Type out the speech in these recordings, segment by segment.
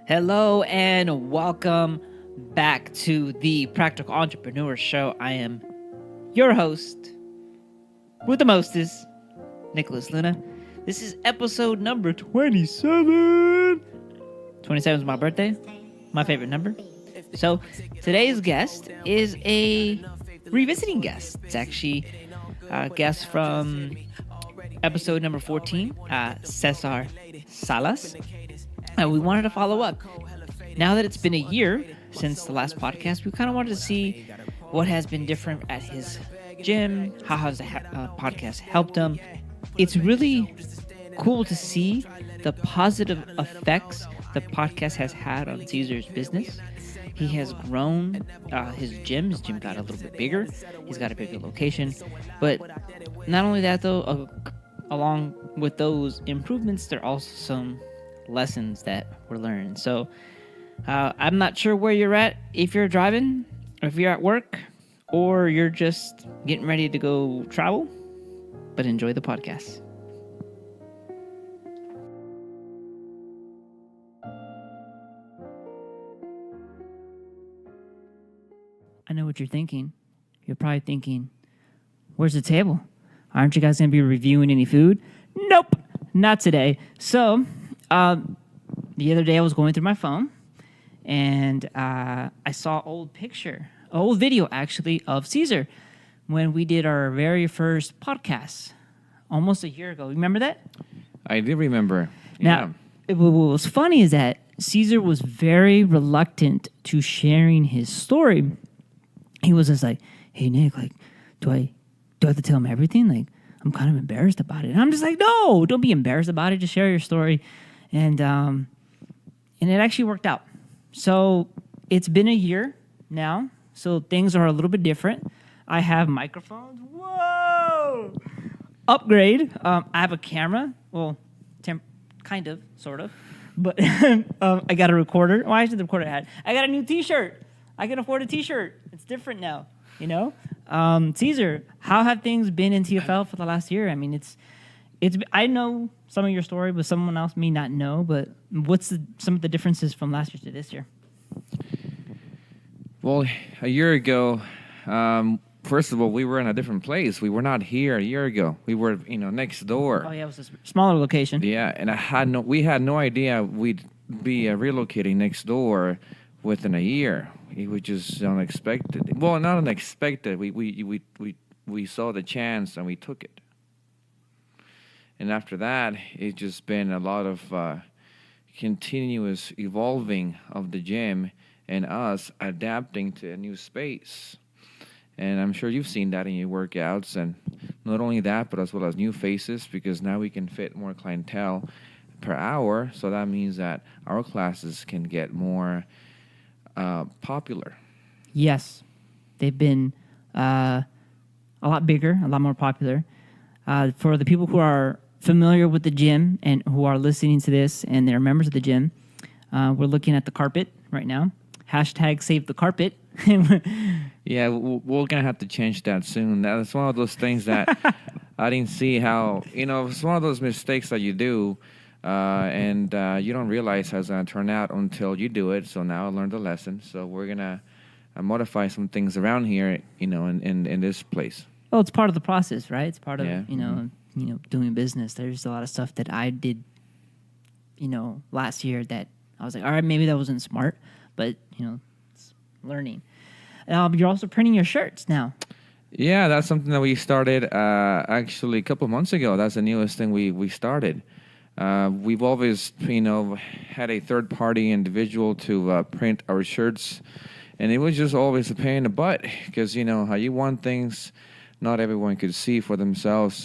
Hello and welcome back to the Practical Entrepreneur Show. I am your host with the mostest, Nicholas Luna. This is episode number 27. 27 is my birthday, my favorite number. So today's guest is a revisiting guest. It's actually a guest from episode number 14, Cesar Salas. And we wanted to follow up. Now that it's been a year since the last podcast, we kind of wanted to see what has been different at his gym, how has the podcast helped him. It's really cool to see the positive effects the podcast has had on Cesar's business. He has grown his gym. His gym got a little bit bigger. He's got a bigger location. But not only that, though, along with those improvements, there are also some lessons that were learned. So I'm not sure where you're at, if you're driving, or if you're at work, or you're just getting ready to go travel, but enjoy the podcast. I know what you're thinking. You're probably thinking, where's the table? Aren't you guys going to be reviewing any food? Nope, not today. So the other day I was going through my phone and I saw old video actually of Cesar when we did our very first podcast almost a year ago. Remember that? I do remember. Now, what was funny is that Cesar was very reluctant to sharing his story. He was just like, hey, Nick, like, do I have to tell him everything? Like, I'm kind of embarrassed about it. And I'm just like, no, don't be embarrassed about it. Just share your story. And it actually worked out. So it's been a year now. So things are a little bit different. I have microphones. Whoa! Upgrade. I have a camera. Well, kind of, sort of. But I got a recorder. Well, actually, the recorder I had. I got a new T-shirt. I can afford a T-shirt. It's different now, you know? Cesar, how have things been in TFL for the last year? I mean, it's. I know some of your story, but someone else may not know. But what's some of the differences from last year to this year? Well, a year ago, first of all, we were in a different place. We were not here a year ago. We were, next door. Oh yeah, it was a smaller location. Yeah, and we had no idea we'd be relocating next door within a year. It was just unexpected. Well, not unexpected. We saw the chance and we took it. And after that, it's just been a lot of continuous evolving of the gym and us adapting to a new space. And I'm sure you've seen that in your workouts. And not only that, but as well as new faces, because now we can fit more clientele per hour. So that means that our classes can get more popular. Yes. They've been a lot bigger, a lot more popular. For the people who are familiar with the gym and who are listening to this and they're members of the gym, we're looking at the carpet right now. Hashtag save the carpet. Yeah, we're going to have to change that soon. That's one of those things that I didn't see how, it's one of those mistakes that you do and you don't realize how it's going to turn out until you do it. So now I learned the lesson. So we're going to modify some things around here, in this place. Well, it's part of the process, right? It's part of, doing business. There's a lot of stuff that I did, last year that I was like, all right, maybe that wasn't smart, but, it's learning. You're also printing your shirts now. Yeah, that's something that we started actually a couple months ago. That's the newest thing we started. We've always, had a third-party individual to print our shirts, and it was just always a pain in the butt because, how you want things, not everyone could see for themselves.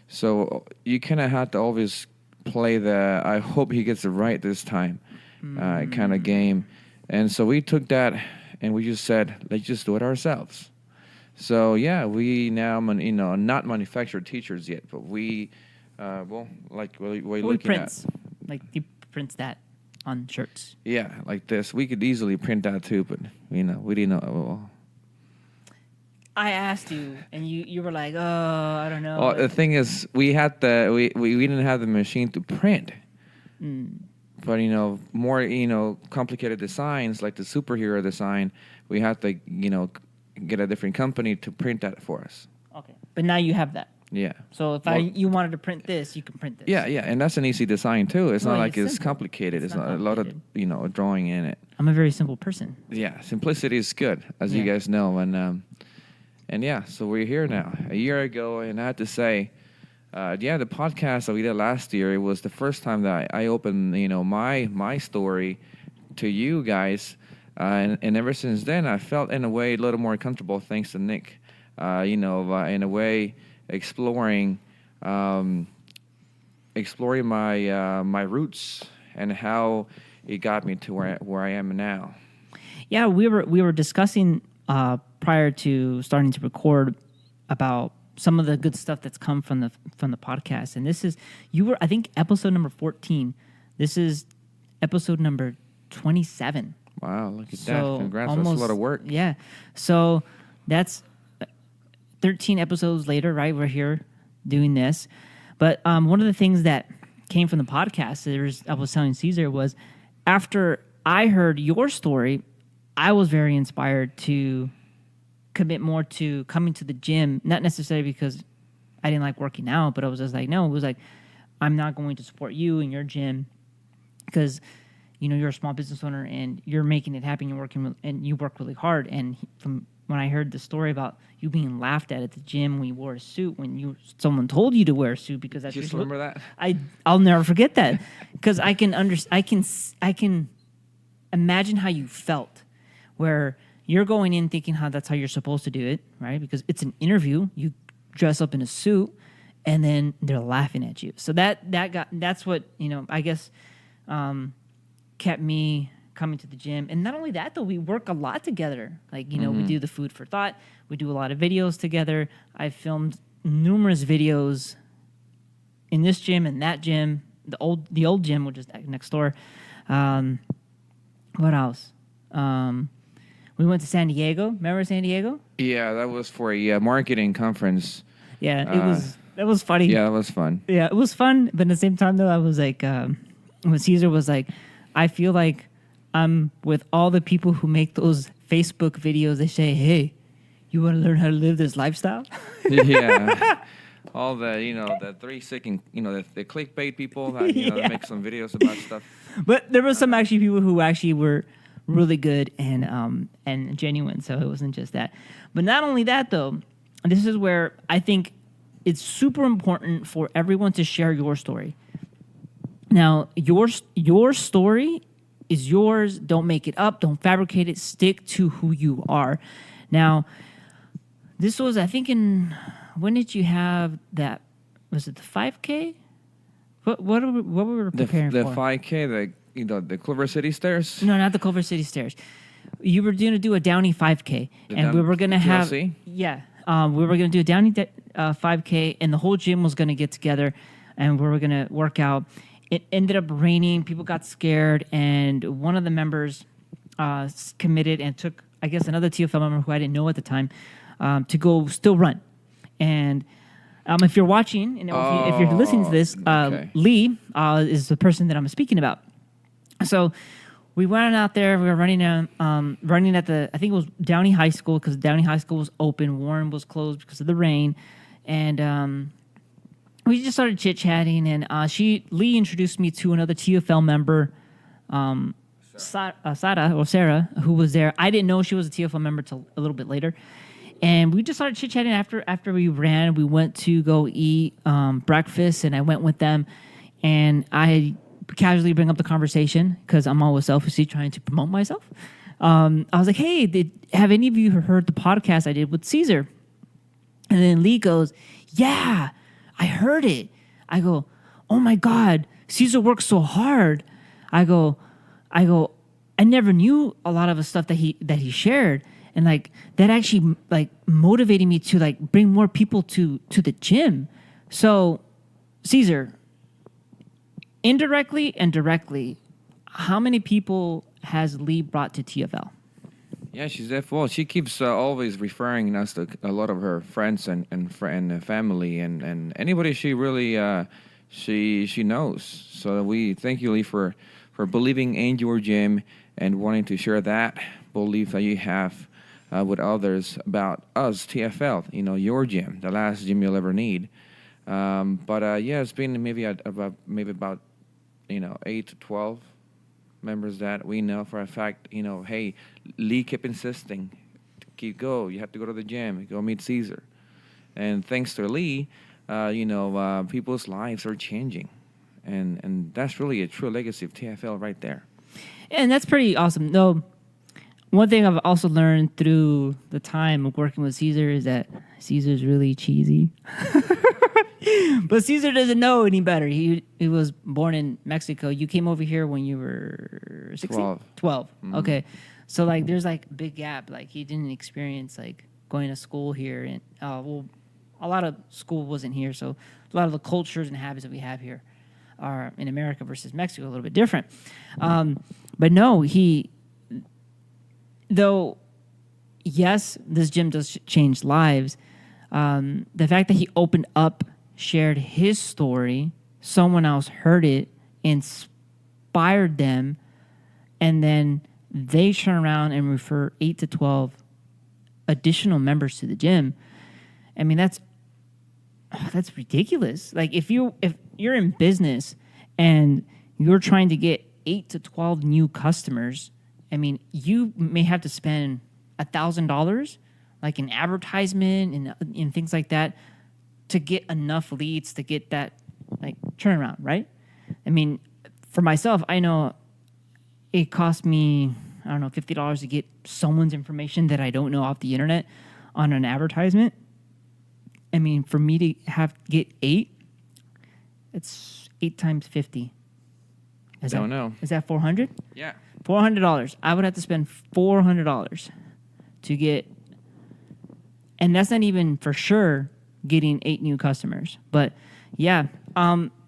So you kind of had to always play the I hope he gets it right this time kind of game. And so we took that and we just said, let's just do it ourselves. So, yeah, we now, not manufacture t-shirts yet, but we, like we're looking prints. At. Like he prints that on shirts. Yeah, like this. We could easily print that too, but, we didn't know. Well, I asked you, and you were like, "Oh, I don't know." Well, the thing is, we didn't have the machine to print. but more complicated designs like the superhero design, we had to get a different company to print that for us. Okay. But now you have that. Yeah. So if you wanted to print this, you can print this. Yeah, and that's an easy design too. It's not like it's simple. complicated. It's not not a lot of drawing in it. I'm a very simple person. Yeah, simplicity is good, as you guys know, and yeah. So we're here now. A year ago, and I had to say, the podcast that we did last year, it was the first time that I opened my story to you guys, and ever since then, I felt in a way a little more comfortable thanks to Nick. In a way, exploring my my roots and how it got me to where I am now. Yeah, we were discussing prior to starting to record about some of the good stuff that's come from the podcast, and this is I think episode number 14. This is episode number 27. Wow, look at that! Congrats, that's a lot of work. Yeah, so that's 13 episodes later, right? We're here doing this. But one of the things that came from the podcast, I was telling Cesar, was after I heard your story, I was very inspired to commit more to coming to the gym, not necessarily because I didn't like working out, but I was just like, no, it was like, I'm not going to support you in your gym because, you're a small business owner and you're making it happen. You're working and you work really hard. And from when I heard the story about you being laughed at the gym when you wore a suit, when someone told you to wear a suit because that's just remember that. I'll never forget that because I can imagine how you felt, where you're going in thinking that's how you're supposed to do it, right? Because it's an interview, you dress up in a suit, and then they're laughing at you. So that's what I guess kept me coming to the gym. And not only that, though, we work a lot together. Like, we do the food for thought. We do a lot of videos together. I filmed numerous videos in this gym and that gym, the old gym, which is next door. What else? We went to San Diego. Remember San Diego? Yeah, that was for a marketing conference. Yeah, that was funny. Yeah, that was fun. Yeah, it was fun. But at the same time, though, I was like, when Cesar was like, I feel like I'm with all the people who make those Facebook videos. They say, hey, you want to learn how to live this lifestyle? Yeah. All the, the 3-second, the clickbait people that, that make some videos about stuff. But there were some actually people who actually were really good and genuine. So it wasn't just that. But not only that, though, this is where I think it's super important for everyone to share your story. Now, your story is yours. Don't make it up. Don't fabricate it. Stick to who you are. Now, this was, I think, when did you have that? Was it the 5K? What were we preparing the for? The 5K, the Culver City stairs? No, not the Culver City stairs. You were going to do a Downey 5K, and we were going to have TLC? we were going to do a Downey 5K, and the whole gym was going to get together, and we were going to work out. It ended up raining. People got scared, and one of the members committed and took, I guess, another TFL member who I didn't know at the time to go still run. And if you're watching, and if you're listening to this, okay. Lee is the person that I'm speaking about. So we went out there. We were running at I think it was Downey High School because Downey High School was open. Warren was closed because of the rain, and we just started chit-chatting, and Lee introduced me to another TFL member, Sarah, who was there. I didn't know she was a TFL member till a little bit later. And we just started chit-chatting after we ran. We went to go eat breakfast, and I went with them. And I casually bring up the conversation because I'm always selfishly trying to promote myself. I was like, hey, have any of you heard the podcast I did with Cesar? And then Lee goes, yeah, I heard it. I go, oh my God, Cesar works so hard. I go, I never knew a lot of the stuff that he shared. And that actually motivated me to bring more people to the gym. So, Cesar, indirectly and directly, how many people has Lee brought to TFL? Yeah, she's there for. She keeps always referring us to a lot of her friends and family and anybody she really she knows. So we thank you, Lee, for for believing in your gym and wanting to share that belief that you have with others about us, TFL, your gym, the last gym you'll ever need. But yeah, it's been about 8 to 12 members that we know for a fact. Hey, Lee kept insisting, you have to go to the gym, go meet Cesar, and thanks to Lee, people's lives are changing, and that's really a true legacy of TFL right there. And that's pretty awesome. Though, one thing I've also learned through the time of working with Cesar is that Cesar's really cheesy. But Cesar doesn't know any better. He was born in Mexico. You came over here when you were 16? 12. Mm-hmm. Okay. So, like, there's, like, a big gap. Like, he didn't experience, like, going to school here. And, a lot of school wasn't here. So, a lot of the cultures and habits that we have here are in America versus Mexico a little bit different. But no, though, yes, this gym does change lives. The fact that he opened up, shared his story, someone else heard it, inspired them, and then they turn around and refer 8 to 12 additional members to the gym. I mean, that's ridiculous. Like, if you're in business and you're trying to get 8 to 12 new customers, I mean, you may have to spend $1,000, like in advertisement and things like that, to get enough leads to get that, like, turnaround, right? I mean, for myself, I know it cost me, I don't know, $50 to get someone's information that I don't know off the internet on an advertisement. I mean, for me to get 8, it's 8 times 50. Don't know. Is that 400? Yeah. $400. I would have to spend $400 to get, and that's not even for sure getting 8 new customers. But yeah,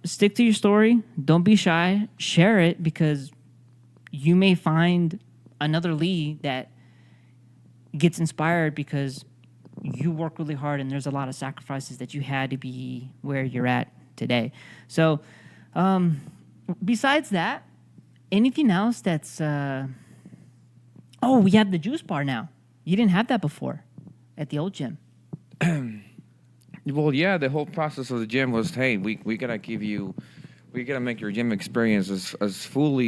stick to your story. Don't be shy. Share it, because you may find another Lee that gets inspired because you work really hard and there's a lot of sacrifices that you had to be where you're at today. So, besides that, anything else that's... we have the juice bar now. You didn't have that before at the old gym. Well, yeah, the whole process of the gym was, hey, we gotta make your gym experience as full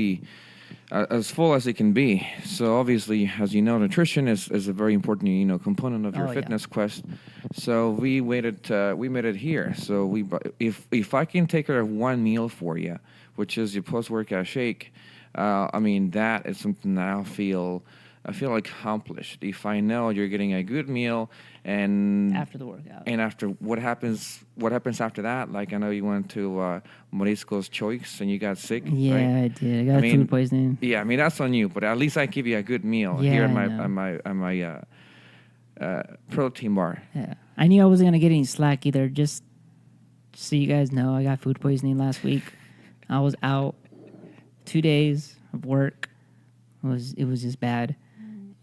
as it can be. So obviously, as you know, nutrition is a very important component of your fitness quest. So we made it here. So if I can take care of one meal for you, which is your post-workout shake, I mean, that is something that I feel accomplished if I know you're getting a good meal. And after the workout, and after what happens after that? Like, I know you went to Morisco's Choice and you got sick. Yeah, right? I did. I got food poisoning. Yeah, I mean, that's on you. But at least I give you a good meal here on my protein bar. Yeah, I knew I wasn't gonna get any slack either. Just so you guys know, I got food poisoning last week. I was out 2 days of work. It was just bad.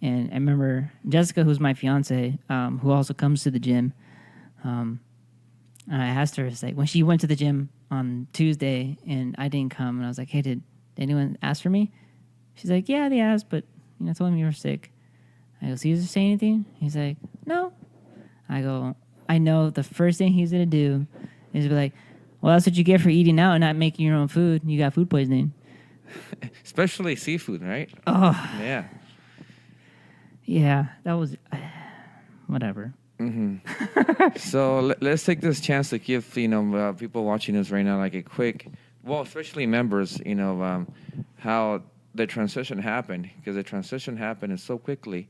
And I remember Jessica, who's my fiance, who also comes to the gym. I asked her, like, when she went to the gym on Tuesday and I didn't come, and I was like, hey, did anyone ask for me? She's like, yeah, they asked, but I told them you were sick. I go, Cesar say anything? He's like, no. I go, I know the first thing he's gonna do is be like, well, that's what you get for eating out and not making your own food. You got food poisoning. Especially seafood, right? Oh. Yeah. Yeah, that was whatever. Mm-hmm. So let's take this chance to give people watching us right now like a quick, especially members, how the transition happened, because the transition happened so quickly,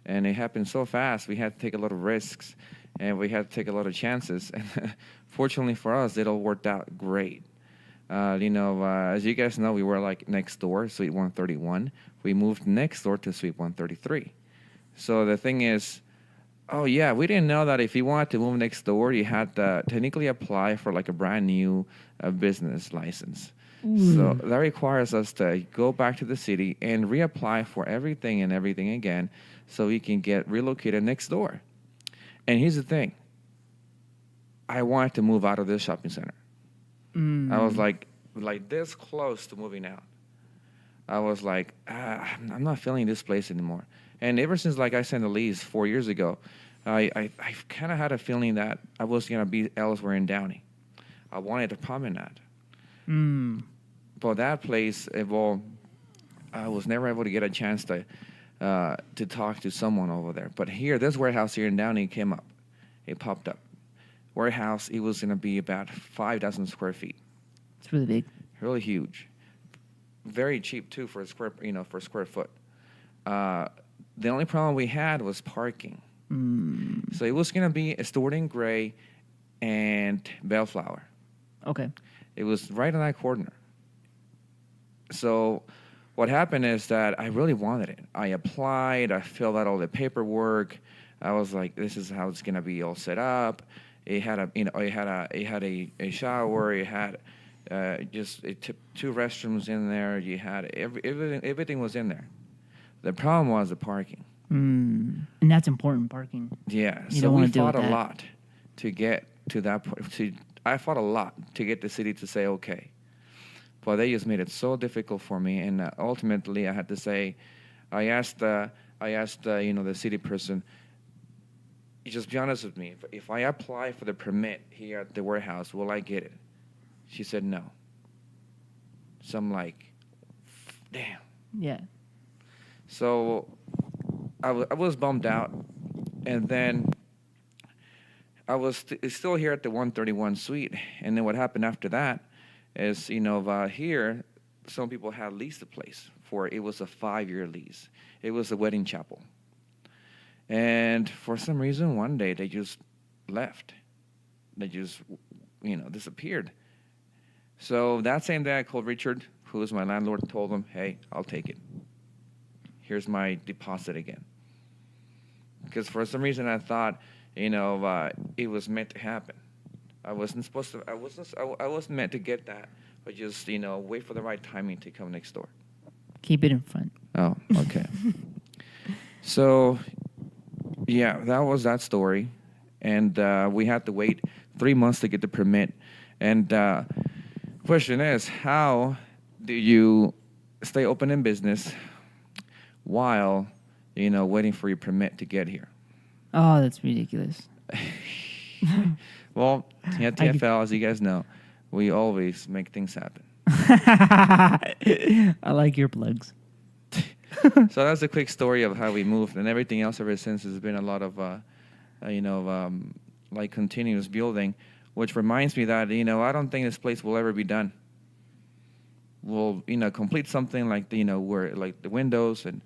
and it happened so fast. We had to take a lot of risks, and we had to take a lot of chances. And fortunately for us, it all worked out great. As you guys know, we were like next door, Suite 131. We moved next door to Suite 133. So the thing is, we didn't know that if you wanted to move next door, you had to technically apply for like a brand new business license. So that requires us to go back to the city and reapply for everything again, so we can get relocated next door. And here's the thing. I wanted to move out of this shopping center. I was like this close to moving out. I was like, I'm not feeling this place anymore. And ever since, like I signed the lease 4 years ago, I kind of had a feeling that I was going to be elsewhere in Downey. I wanted to promenade. But that place, well, I was never able to get a chance to talk to someone over there. But here, this warehouse here in Downey came up. It popped up. Warehouse, it was going to be about 5,000 square feet. It's really big. Really huge. Very cheap too for a square foot. The only problem we had was parking. So it was going to be stored in Gray and Bellflower. Okay. It was right on that corner. So what happened is that I really wanted it. I applied. I filled out all the paperwork. I was like, this is how it's going to be all set up. It had a shower. It had it took 2 restrooms in there. You had everything was in there. The problem was the parking. And that's important, parking. Yeah, You so don't we wanna deal fought with a that. lot to get to that point. I fought a lot to get the city to say okay, but they just made it so difficult for me, and ultimately I had to say, I asked the city person, just be honest with me. If I apply for the permit here at the warehouse, will I get it? She said no. So I'm like, damn. Yeah. So I was bummed out, and then I was still here at the 131 suite. And then what happened after that is, here, some people had leased the place it was a 5-year lease. It was a wedding chapel. And for some reason, one day they just left. They just, disappeared. So that same day I called Richard, who was my landlord, and told him, hey, I'll take it. Here's my deposit again. Because for some reason I thought, it was meant to happen. I wasn't meant to get that, but just, wait for the right timing to come next door. Keep it in front. Oh, okay. So, yeah, that was that story. And we had to wait 3 months to get the permit. And question is, how do you stay open in business while, waiting for your permit to get here? Oh, that's ridiculous. Well, yeah, TFL, as you guys know, we always make things happen. I like your plugs. So that's a quick story of how we moved, and everything else ever since has been a lot of, continuous building, which reminds me that, I don't think this place will ever be done. We'll, complete something like, where, like the windows and,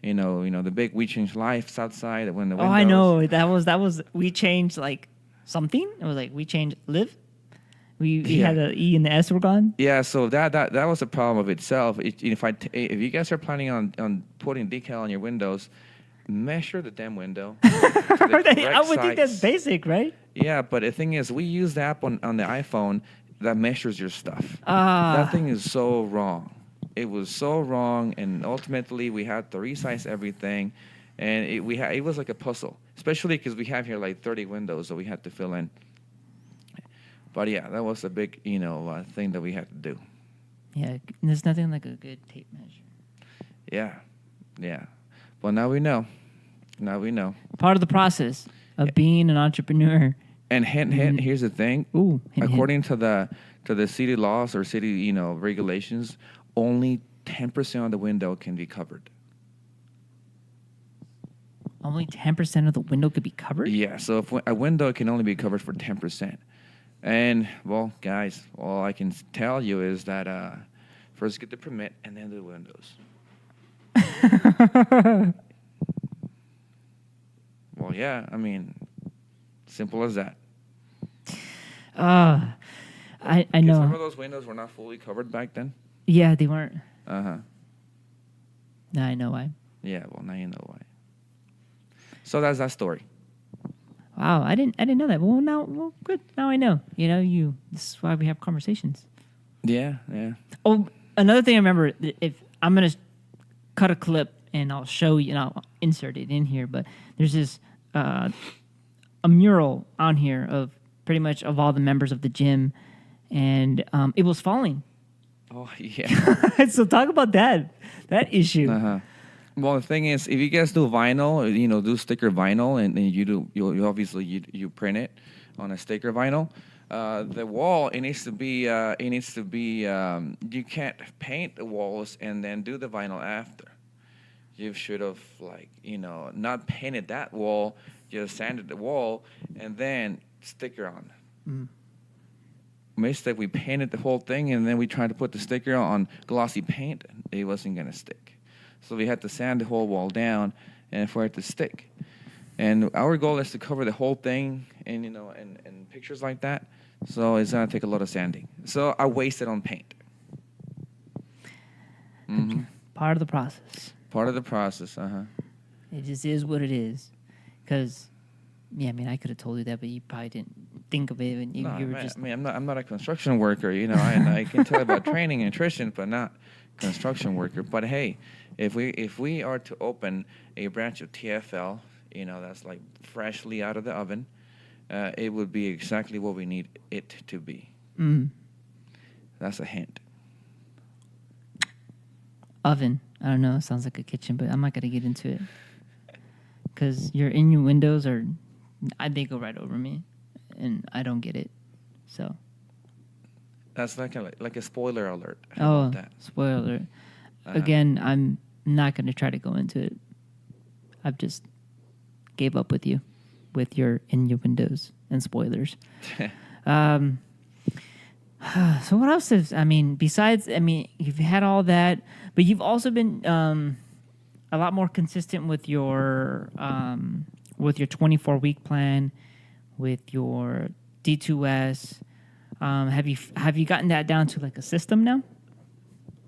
the big We Change Lives outside when the windows. Oh, I know. That was We Changed like something. It was like We Changed Live. We had the E and the S were gone. Yeah, so that was a problem of itself. If you guys are planning on putting decal on your windows, measure the damn window. I would think that's basic, right? Yeah, but the thing is, we use the app on the iPhone that measures your stuff. Ah. That thing is so wrong. It was so wrong, and ultimately we had to resize everything, and it was like a puzzle, especially because we have here like 30 windows that we had to fill in. But yeah, that was a big, thing that we had to do. Yeah, there's nothing like a good tape measure. Yeah. Well, now we know. Part of the process of being an entrepreneur. And hint, here's the thing. Ooh, according to the city laws or city, regulations, only 10% of the window can be covered. Only 10% of the window could be covered? Yeah, so if a window can only be covered for 10%. And, well, guys, all I can tell you is that first get the permit and then the windows. Well, yeah, I mean, simple as that. I know. Some of those windows were not fully covered back then. Yeah, they weren't. Uh-huh. Now I know why. Yeah, well, now you know why. So that's that story. Wow, I didn't know that. Well, good. Now I know. This is why we have conversations. Yeah. Oh, another thing I remember, if I'm going to cut a clip and I'll show you, and I'll insert it in here, but there's this, a mural on here of pretty much of all the members of the gym, and it was falling. Oh yeah. So talk about that issue. Uh-huh. Well, the thing is, if you guys do vinyl, do sticker vinyl, and you obviously you print it on a sticker vinyl. The wall you can't paint the walls and then do the vinyl after. You should have not painted that wall, just sanded the wall and then sticker on. Mm. Mistake, we painted the whole thing and then we tried to put the sticker on glossy paint. It wasn't gonna stick. So we had to sand the whole wall down and for it to stick. And our goal is to cover the whole thing and pictures like that. So it's gonna take a lot of sanding. So I wasted on paint. Mm-hmm. Part of the process. Part of the process, It just is what it is. Because, yeah, I mean, I could have told you that, but you probably didn't think of it. And you were just. I mean, I'm not a construction worker, I can tell about training and nutrition, but not construction worker. But hey, if we are to open a branch of TFL, that's like freshly out of the oven, it would be exactly what we need it to be. Mm. That's a hint. Oven. I don't know. It sounds like a kitchen, but I'm not going to get into it. Because your innuendos they go right over me, and I don't get it. So. That's like a spoiler alert. How about that? Spoiler alert. Again, I'm not going to try to go into it. I've just gave up with you, with your innuendos and spoilers. So what else is, besides, you've had all that, but you've also been a lot more consistent with your 24-week plan, with your D2S. Have you gotten that down to like a system now?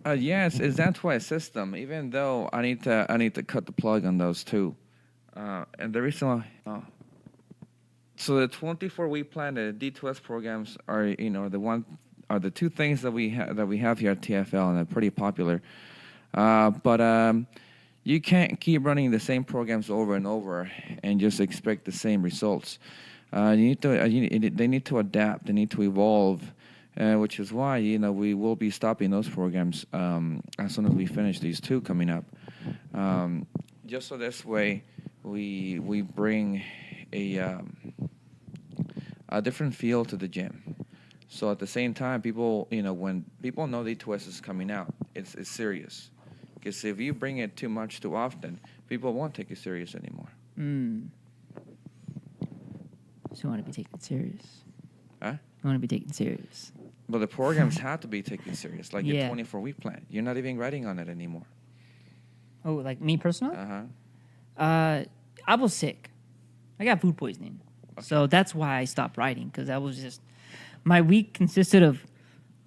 Yes, it's down to a system. Even though I need to cut the plug on those too, and the reason why. So the 24-week plan, the D2S programs are the two things that we have here at TFL, and they're pretty popular. But you can't keep running the same programs over and over and just expect the same results. They need to adapt. They need to evolve, which is why we will be stopping those programs as soon as we finish these two coming up. Just so this way we bring a different feel to the gym. So at the same time, people, when people know the D2S is coming out, it's serious. Because if you bring it too much too often, people won't take you serious anymore. Mm. So you want to be taken serious? Huh? You want to be taken serious? But the programs have to be taken serious, like Yeah. your 24-week plan. You're not even writing on it anymore. Oh, like me personally? Uh-huh. I was sick. I got food poisoning. Okay. So that's why I stopped writing, because I was just... My week consisted of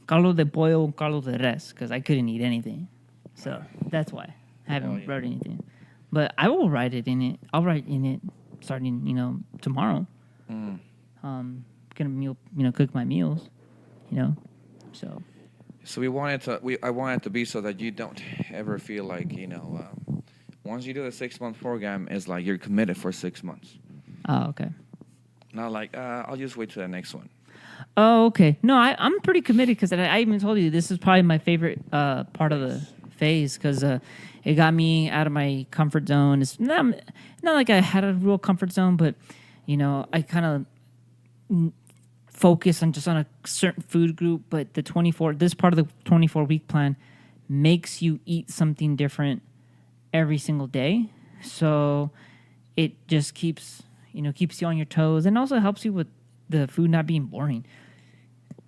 caldo de pollo, caldo de res, because I couldn't eat anything. So that's why I haven't wrote anything. But I will write it in it. I'll write in it starting, tomorrow. Mm. Gonna cook my meals, So I want it to be so that you don't ever feel like, once you do a 6-month program, it's like you're committed for 6 months. Oh, okay. Not like, I'll just wait till the next one. Oh, okay. No, I'm pretty committed, because I even told you this is probably my favorite part of the phase, because it got me out of my comfort zone. It's not like I had a real comfort zone, but I kind of focus on a certain food group. But this part of the 24-week plan makes you eat something different every single day, so it just keeps you on your toes, and also helps you with the food not being boring.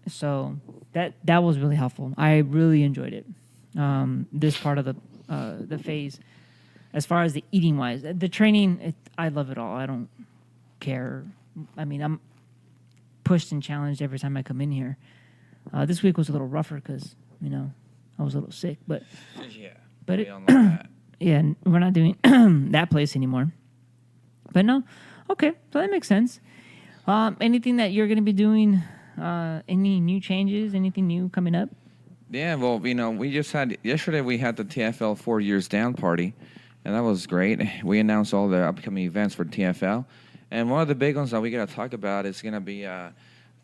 So that was really helpful. I really enjoyed it. This part of the phase, as far as the eating wise, the training, I love it all. I don't care. I'm pushed and challenged every time I come in here. This week was a little rougher because I was a little sick, but we all know that. Yeah, we're not doing that place anymore. But no, okay, so that makes sense. Anything that you're going to be doing? Any new changes? Anything new coming up? Yeah, well, we just had yesterday. We had the TFL 4 Years Down party, and that was great. We announced all the upcoming events for TFL, and one of the big ones that we got to talk about is going to be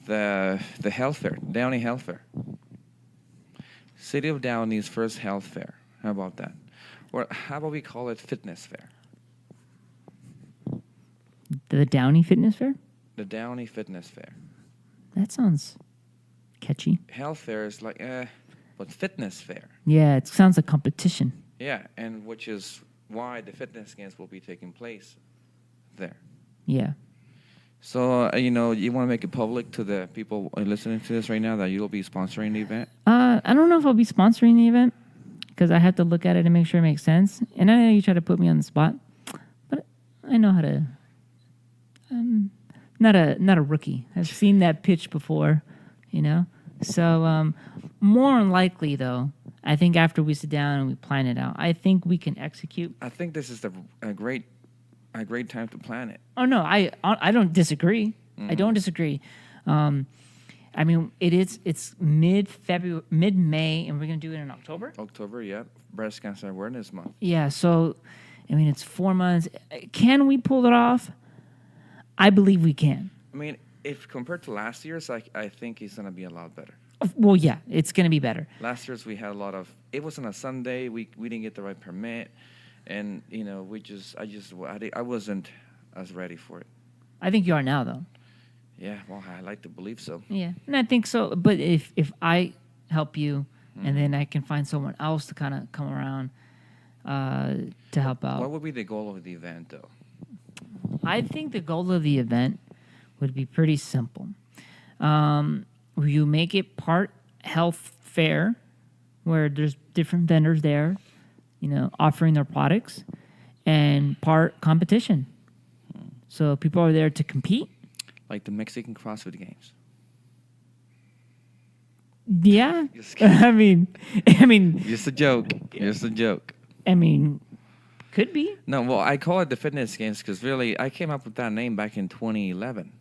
the health fair, Downey Health Fair. City of Downey's first health fair. How about that? Or how about we call it fitness fair? The Downey Fitness Fair? The Downey Fitness Fair. That sounds catchy. Health fair is like, but fitness fair. Yeah, it sounds like competition. Yeah, and which is why the fitness games will be taking place there. Yeah. So, you want to make it public to the people listening to this right now that you'll be sponsoring the event? I don't know if I'll be sponsoring the event because I have to look at it and make sure it makes sense. And I know you try to put me on the spot, but I know how to. I'm not a rookie. I've seen that pitch before, So more than likely, though, I think after we sit down and we plan it out, I think we can execute. I think this is a great time to plan it. Oh no, I don't disagree. Mm-hmm. I don't disagree. I mean, it's mid-February, mid-May, and we're gonna do it in October. October, yeah, Breast Cancer Awareness Month. Yeah, so I mean, it's 4 months. Can we pull it off? I believe we can. I mean, if compared to last year's, I think it's gonna be a lot better. Well, yeah, it's gonna be better. Last year's we had a lot of. It was on a Sunday. We didn't get the right permit, and I wasn't as ready for it. I think you are now, though. Yeah, well, I like to believe so. Yeah, and I think so. But if I help you, and then I can find someone else to kind of come around to help out. What would be the goal of the event, though? I think the goal of the event would be pretty simple. You make it part health fair, where there's different vendors there, offering their products, and part competition. So people are there to compete. Like the Mexican CrossFit Games. Yeah, Just kidding. I mean, Just a joke. Just a joke. I mean, could be. No, well, I call it the Fitness Games because really, I came up with that name back in 2011.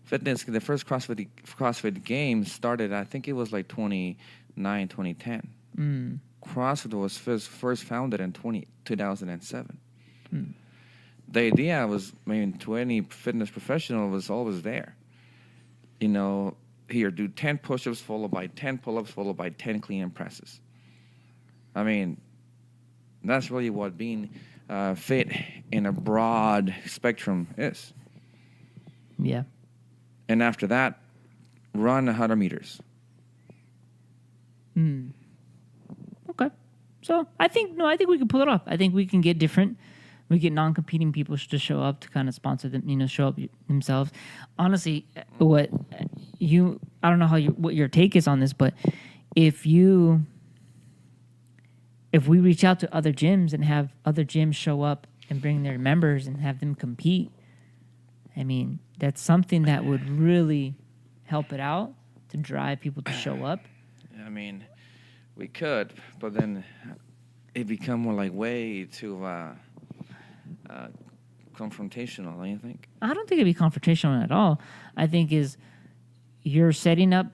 The first CrossFit Games started, I think it was like 2009, 2010. CrossFit was first founded in 2007. The idea was, 20 fitness professional was always there. Here, do 10 push-ups followed by 10 pull-ups followed by 10 clean and presses. I mean, that's really what being fit in a broad spectrum is. Yeah. And after that, run 100 meters. Okay. So I think we can pull it off. I think we can get different. We get non-competing people to show up to kind of sponsor them, show up themselves. Honestly, I don't know what your take is on this, but if we reach out to other gyms and have other gyms show up and bring their members and have them compete, I mean, that's something that would really help it out to drive people to show up. I mean, we could, but then it become more like way too confrontational, don't you think? I don't think it'd be confrontational at all. I think you're setting up.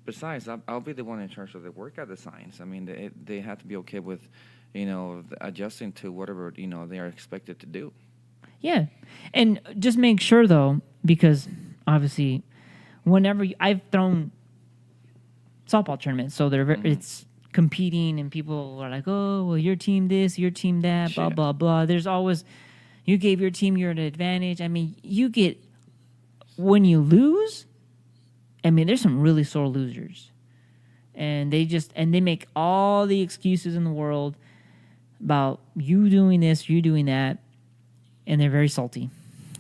Besides, I'll be the one in charge of the workout designs. I mean, they have to be okay with, adjusting to whatever, they are expected to do. Yeah. And just make sure, though, because obviously I've thrown softball tournaments, so it's competing and people are like, oh, well, your team this, your team that, blah, blah, blah. There's always, you gave your team your advantage. I mean, when you lose, there's some really sore losers. And they make all the excuses in the world about you doing this, you doing that. And they're very salty,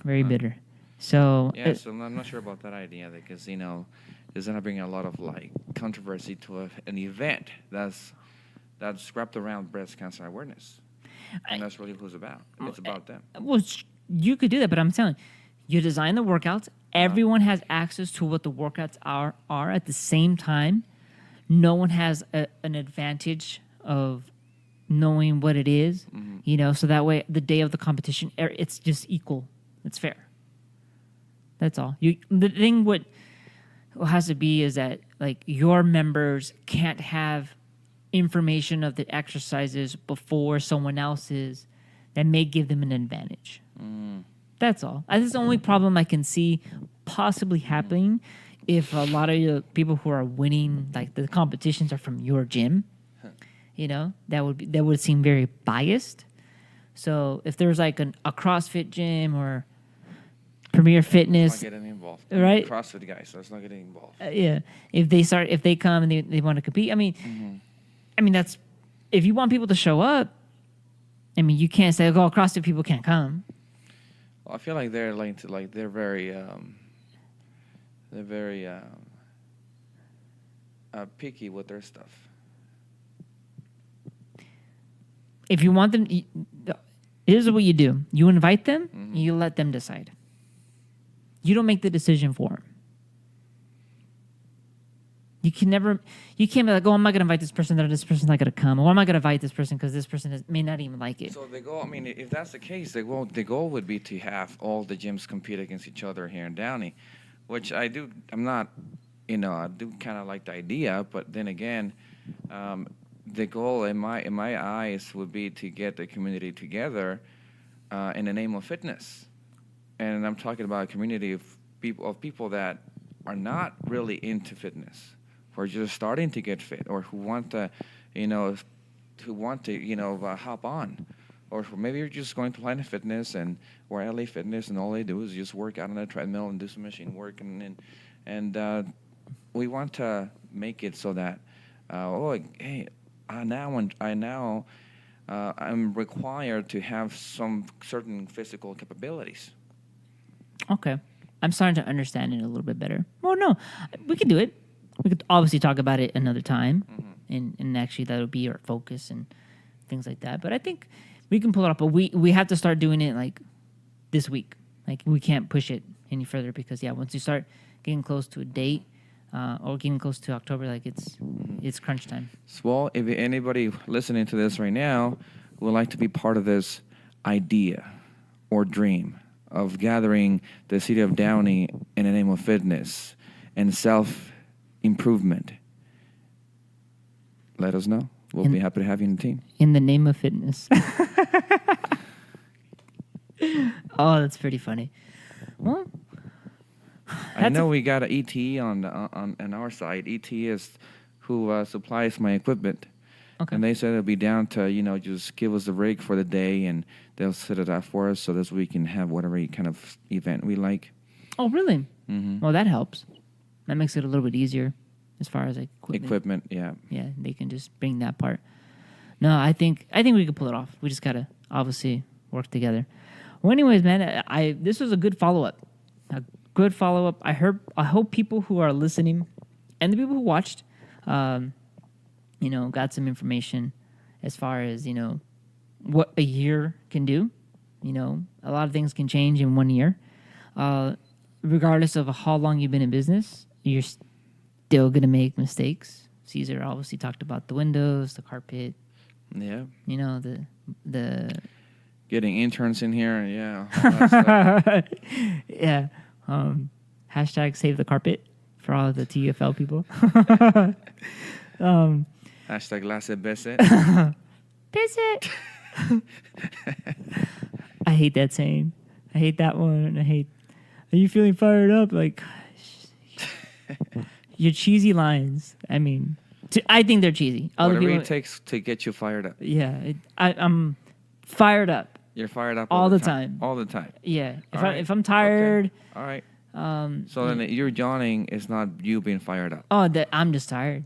very bitter. So so I'm not sure about that idea because it's gonna bring a lot of controversy to an event that's wrapped around breast cancer awareness, and that's really who's about. It's about them. Well, you could do that, but I'm telling you, design the workouts. Everyone has access to what the workouts are at the same time. No one has an advantage of knowing what it is, so that way the day of the competition, it's just equal. It's fair. That's all. The thing what has to be is that your members can't have information of the exercises before someone else's that may give them an advantage. That's all. That's the only problem I can see possibly happening if a lot of the people who are winning, like the competitions, are from your gym, that would seem very biased. So if there's like a CrossFit gym or Premier Fitness, Let's not get any involved. right? CrossFit guys, so let's not get any involved. Yeah, if they come and they want to compete, I mean that's if you want people to show up. I mean, you can't say, "Oh, CrossFit people can't come." Well, I feel like they're they're very picky with their stuff. If you want them, here's what you do: you invite them, you let them decide. You don't make the decision for them. You can't be like, oh, I'm not going to invite this person, that this person's not going to come. Or I'm not going to invite this person because this person may not even like it. So the goal, I mean, if that's the case, the goal would be to have all the gyms compete against each other here in Downey, which I do kind of like the idea, but then again, the goal in my eyes would be to get the community together in the name of fitness. And I'm talking about a community of people that are not really into fitness, who are just starting to get fit, or who want to, hop on, or maybe you're just going to Planet Fitness or LA Fitness, and all they do is just work out on a treadmill and do some machine work, and we want to make it so that, I'm required to have some certain physical capabilities. Okay. I'm starting to understand it a little bit better. Well, no, we could do it. We could obviously talk about it another time, and actually that would be our focus and things like that. But I think we can pull it off. But we have to start doing it like this week. Like we can't push it any further because once you start getting close to a date or getting close to October, like it's crunch time. Well, if anybody listening to this right now would like to be part of this idea or dream of gathering the city of Downey in the name of fitness and self-improvement, let us know. We'll be happy to have you in the team. In the name of fitness. Oh, that's pretty funny. Well, I know we got an ET on our side. ET is who supplies my equipment. Okay. And they said they'll be down to, just give us the rig for the day, and they'll set it up for us so that we can have whatever kind of event we like. Oh, really? Mm-hmm. Well, that helps. That makes it a little bit easier as far as like equipment. Yeah. Yeah, they can just bring that part. No, I think we could pull it off. We just gotta obviously work together. Well, anyways, man, this was a good follow-up. A good follow-up. I hope people who are listening and the people who watched, got some information as far as, what a year can do. A lot of things can change in 1 year. Regardless of how long you've been in business, you're still going to make mistakes. Cesar obviously talked about the windows, the carpet. Yeah. The getting interns in here. Yeah. Yeah. Hashtag save the carpet for all the TFL people. Hashtag lasse beset. Beset. I hate that saying. I hate that one. Are you feeling fired up? Like, your cheesy lines. I mean, I think they're cheesy. Whatever it takes to get you fired up. Yeah. I'm fired up. You're fired up all the time. All the time. Yeah. If I'm tired. Okay. All right. So then you're yawning is not you being fired up. Oh, I'm just tired.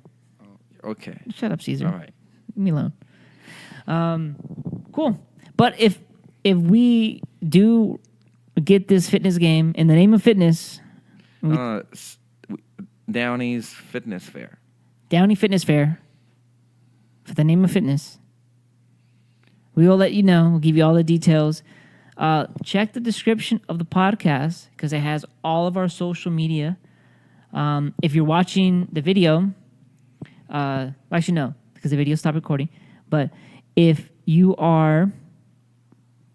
Okay. Shut up, Cesar. All right. Leave me alone. Cool. But if we do get this fitness game in the name of fitness, Downey's Fitness Fair. Downey Fitness Fair. For the name of fitness. We will let you know. We'll give you all the details. Check the description of the podcast because it has all of our social media. If you're watching the video, actually no, because the video stopped recording. But if you are,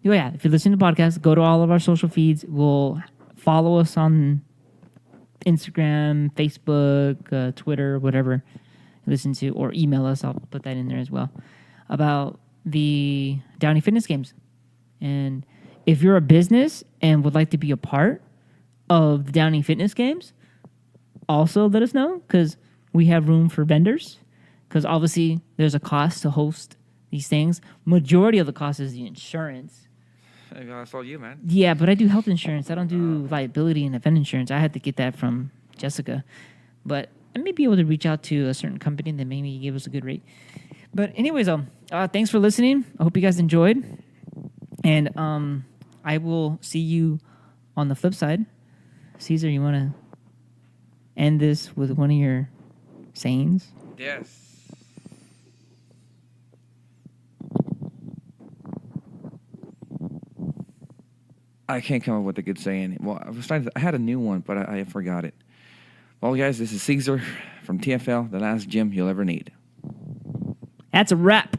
if you're listening to the podcast, go to all of our social feeds. We'll follow us on Instagram, Facebook, Twitter, whatever you listen to, or email us. I'll put that in there as well about the Downey Fitness Games. And if you're a business and would like to be a part of the Downey Fitness Games, also let us know, because we have room for vendors. Because obviously there's a cost to host these things. Majority of the cost is the insurance. That's all you, man. Yeah, but I do health insurance. I don't do liability and event insurance. I had to get that from Jessica. But I may be able to reach out to a certain company that maybe give us a good rate. But anyways, thanks for listening. I hope you guys enjoyed. And I will see you on the flip side. Cesar, you want to end this with one of your sayings? Yes. I can't come up with a good saying. Well, I had a new one, but I forgot it. Well, guys, this is Cesar from TFL, the last gym you'll ever need. That's a wrap.